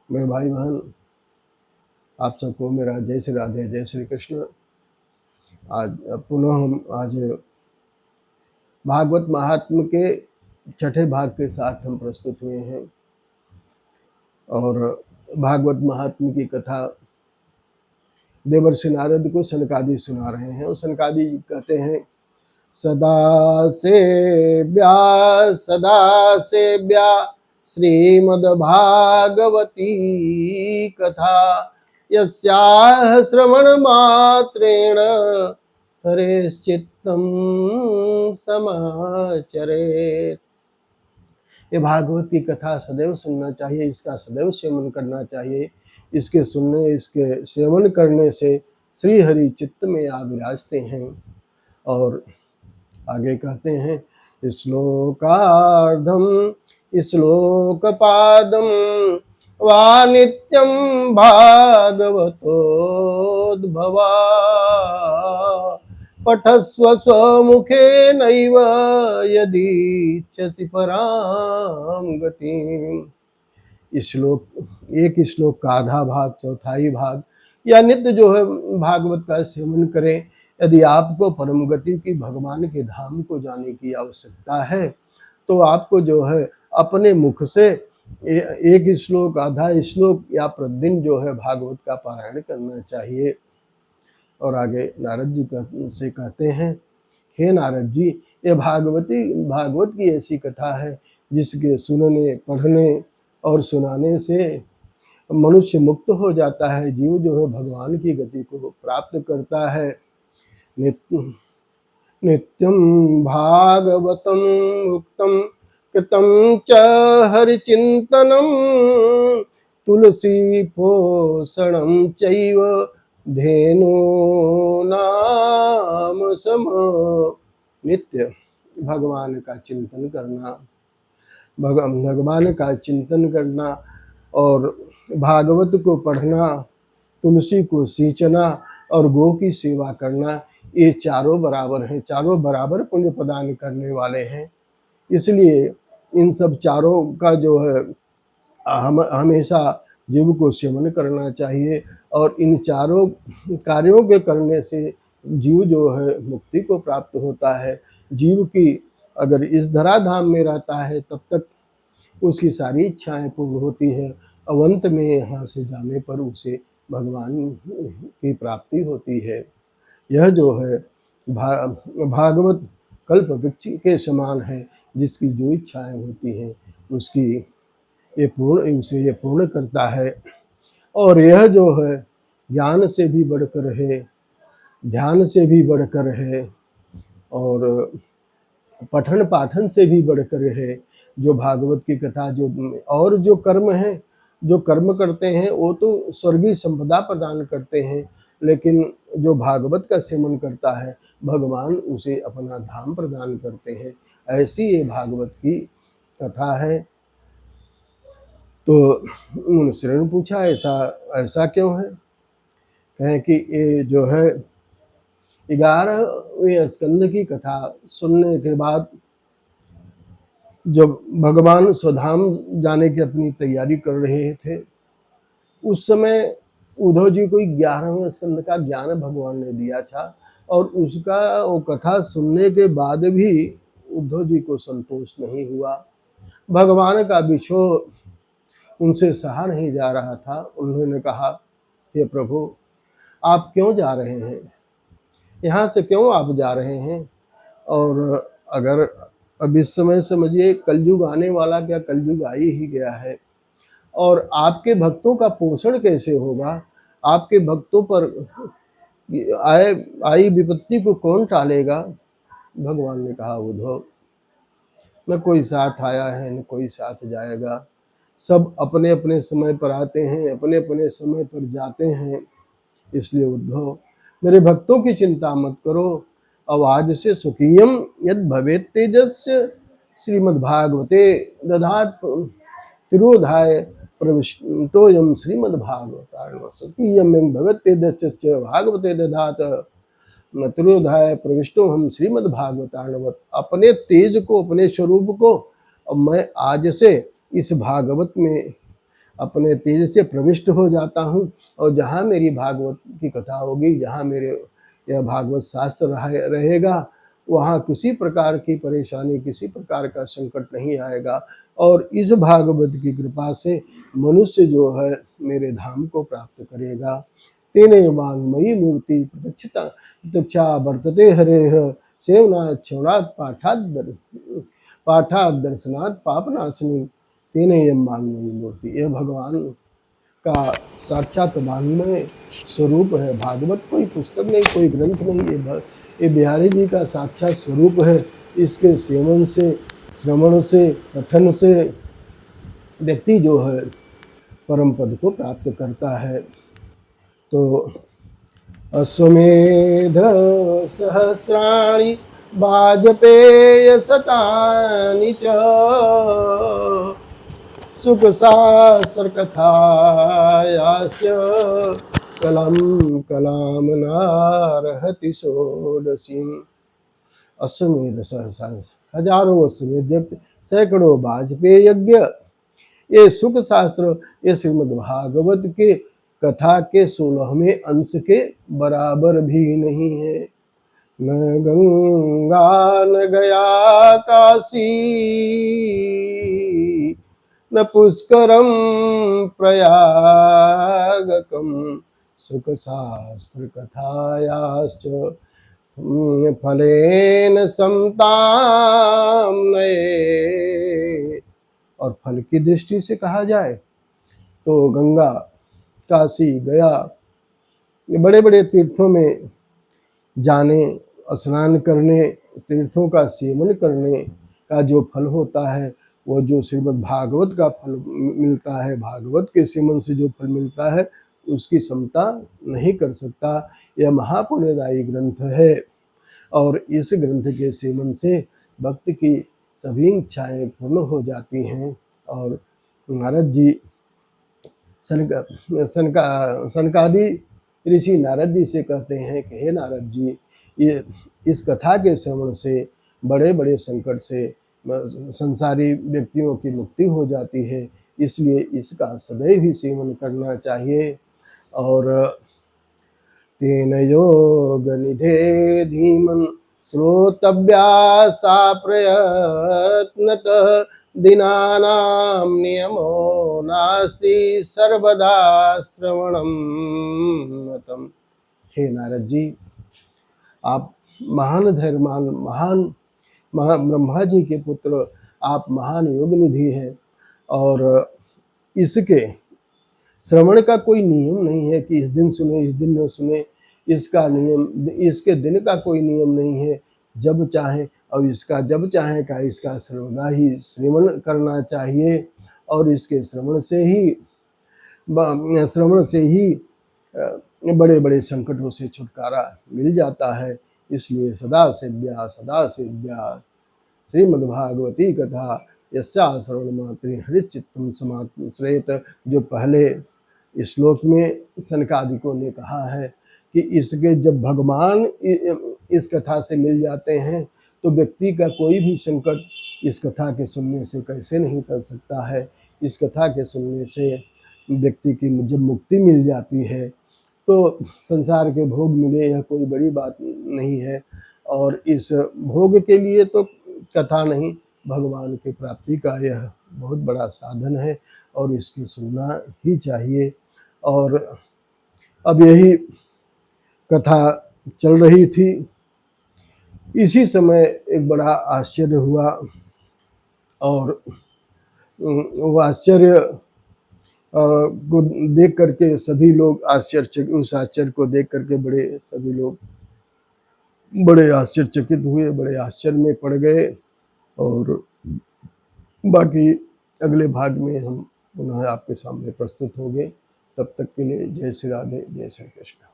मेरे भाई बहन, आप सबको मेरा जय श्री राधे, जय श्री कृष्ण। आज पुनः हम आज भागवत महात्म्य के छठे भाग के साथ हम प्रस्तुत हुए हैं और भागवत महात्म्य की कथा देवर्षि नारद को सनकादि सुना रहे हैं। और सनकादि कहते हैं, सदा से व्या श्रीमद्भागवती कथा यस्याः श्रवण मात्रेण हरेश्चित्तं समाचरेत्। ये भागवत की कथा सदैव सुनना चाहिए, इसका सदैव सेवन करना चाहिए। इसके सुनने, इसके सेवन करने से श्री हरि चित्त में आ विराजते हैं। और आगे कहते हैं, श्लोकार्धम श्लोकपादम वा नित्यं भागवतोद्भवा पठस्व स्वमुखे नैव यदीच्छसि परां गतिम्। श्लोक, एक श्लोक का आधा भाग, चौथाई भाग या नित्य जो है भागवत का सेवन करें। यदि आपको परम गति की, भगवान के धाम को जाने की आवश्यकता है तो आपको जो है अपने मुख से एक श्लोक, आधा श्लोक या प्रतिदिन जो है भागवत का पारायण करना चाहिए। और आगे नारद जी से कहते हैं, हे नारद जी, ये भागवत की ऐसी कथा है जिसके सुनने, पढ़ने और सुनाने से मनुष्य मुक्त हो जाता है। जीव जो है भगवान की गति को प्राप्त करता है। नित्यं भागवतं मुक्तं कृतं च हरिचिन्तनं तुलसी पोषणं चैव धेनूनां सम। नित्य भगवान का चिंतन करना, भगवान का चिंतन करना और भागवत को पढ़ना, तुलसी को सींचना और गो की सेवा करना, ये चारों बराबर हैं, चारों बराबर पुण्य प्रदान करने वाले हैं। इसलिए इन सब चारों का जो है हमेशा जीव को सेवन करना चाहिए। और इन चारों कार्यों के करने से जीव जो है मुक्ति को प्राप्त होता है। जीव की अगर इस धराधाम में रहता है तब तक उसकी सारी इच्छाएं पूर्ण होती है। अवंत में यहाँ से जाने पर उसे भगवान की प्राप्ति होती है। यह जो है भागवत कल्प वृक्ष के समान है, जिसकी जो इच्छाएं होती हैं उसकी उसे ये पूर्ण करता है। और यह जो है ज्ञान से भी बढ़कर है, ध्यान से भी बढ़कर है और पठन पाठन से भी बढ़कर है। जो भागवत की कथा, जो कर्म है, जो कर्म करते हैं वो तो स्वर्गीय संपदा प्रदान करते हैं, लेकिन जो भागवत का सेवन करता है भगवान उसे अपना धाम प्रदान करते हैं। ऐसी ये भागवत की कथा है। तो मुनिश्री ने पूछा, ऐसा क्यों है? कहें कि ये जो है 11वें स्कंद की कथा सुनने के बाद जब भगवान स्वधाम जाने की अपनी तैयारी कर रहे थे, उस समय उद्धव जी को 11वें स्कंद का ज्ञान भगवान ने दिया था। और उसका वो कथा सुनने के बाद भी उद्धव जी को संतोष नहीं हुआ। भगवान का विछोह उनसे सहा नहीं जा रहा था। उन्होंने कहा, हे प्रभु, आप क्यों जा रहे हैं? यहाँ से क्यों आप जा रहे हैं? और अगर अब इस समय समझिए कलयुग आने वाला, क्या कलयुग आ ही गया है, और आपके भक्तों का पोषण कैसे होगा? आपके भक्तों पर आई विपत्ति को कौन टालेगा? भगवान ने कहा, उद्धव, न कोई साथ आया है न कोई साथ जाएगा। सब अपने अपने समय पर आते हैं, अपने अपने समय पर जाते हैं। इसलिए उद्धव, मेरे भक्तों की चिंता मत करो। अब आज से सुखीयम यद भवेत् तेजस्य श्रीमद्भागवते दधात तिरोधाय प्रविष्टोयम श्रीमद्भागवतार्णव सुखीयम यं भवेत् तेजस्य भागवते दधात तिरोधाय प्रविष्टो हम श्रीमद्भागवतार्णव। अपने तेज को, अपने स्वरूप को अब मैं आज से इस भागवत में अपने तेज से प्रविष्ट हो जाता हूँ, और जहाँ मेरी भागवत की कथा होगी, जहाँ मेरे यह भागवत शास्त्र रहेगा, वहाँ किसी प्रकार की परेशानी, किसी प्रकार का संकट नहीं आएगा। और इस भागवत की कृपा से मनुष्य जो है मेरे धाम को प्राप्त करेगा। तेने वाङ्मयी मूर्ति प्रत्यक्षा वर्तते हरेः सेवनात् श्रवणात् पाठात् दर्शनात् पापनाशिनी तेने यम वाङ्मयी मूर्ति। यह भगवान का साक्षात वाङ्मय स्वरूप है। भागवत कोई पुस्तक नहीं, कोई ग्रंथ नहीं, ये बिहारी जी का साक्षात स्वरूप है। इसके सेवन से, श्रवण से, पठन से व्यक्ति जो है परम पद को प्राप्त करता है। तो अश्वमेध सहस्राणि वाजपेय शतानि च सुखशास्त्र कथायाश्च कलम कलाम नारहति षोडशीम्। अश्वमेध सहस्र, हजारों अश्वमेध यज्ञ, सैकड़ों वाजपेय यज्ञ, ये सुख शास्त्र, ये श्रीमद् भागवत के कथा के 16वें अंश के बराबर भी नहीं है। न गंगा न गया काशी, न पुष्करम प्रयागकम सुख शास्त्र कथायाश्च फलेन समताम नये। और फल की दृष्टि से कहा जाए तो गंगा, काशी, गया, ये बड़े बड़े तीर्थों में जाने, स्नान करने, तीर्थों का सेवन करने का जो फल होता है, वो जो श्रीमद् भागवत का फल मिलता है, भागवत के सेवन से जो फल मिलता है, उसकी समता नहीं कर सकता। यह महापुण्यदायी ग्रंथ है, और इस ग्रंथ के सेवन से भक्त की सभी इच्छाएं पूर्ण हो जाती हैं। और नारद जी सनकादि ऋषि नारद जी से कहते हैं कि हे नारद जी, ये इस कथा के श्रवण से बड़े बड़े संकट से संसारी व्यक्तियों की मुक्ति हो जाती है, इसलिए इसका सदैव ही सेवन करना चाहिए। और तेन योग निधे धीमन श्रोतव्या सा प्रयत्नतः दिनानां नियमो नास्ति सर्वदा श्रवणं मतम्। हे नारद जी, आप महान धैर्यमान, महान ब्रह्मा जी के पुत्र, आप महान योग निधि हैं, और इसके श्रवण का कोई नियम नहीं है कि इस दिन सुने, इस दिन न सुने, इसका नियम, इसके दिन का कोई नियम नहीं है। जब चाहे, और इसका जब चाहे का इसका सर्वदा ही श्रवण करना चाहिए, और इसके श्रवण से ही बड़े बड़े संकटों से छुटकारा मिल जाता है। इसलिए सदा सेव्या श्रीमद्भागवती कथा यस्या श्रवण मात्रे हरिश्चित्तम समाश्रयेत। जो पहले श्लोक में सनकादिकों ने कहा है कि इसके जब भगवान इस कथा से मिल जाते हैं, तो व्यक्ति का कोई भी संकट इस कथा के सुनने से कैसे नहीं कर सकता है। इस कथा के सुनने से व्यक्ति की जब मुक्ति मिल जाती है, तो संसार के भोग मिले यह कोई बड़ी बात नहीं है। और इस भोग के लिए तो कथा नहीं, भगवान की प्राप्ति का यह बहुत बड़ा साधन है, और इसकी सुनना ही चाहिए। और अब यही कथा चल रही थी, इसी समय एक बड़ा आश्चर्य हुआ, और वो आश्चर्य को देख करके सभी लोग उस आश्चर्य को देख करके सभी लोग बड़े आश्चर्यचकित हुए, बड़े आश्चर्य में पड़ गए। और बाकी अगले भाग में हम पुनः आपके सामने प्रस्तुत होंगे। तब तक के लिए जय श्री राधे, जय श्री कृष्ण।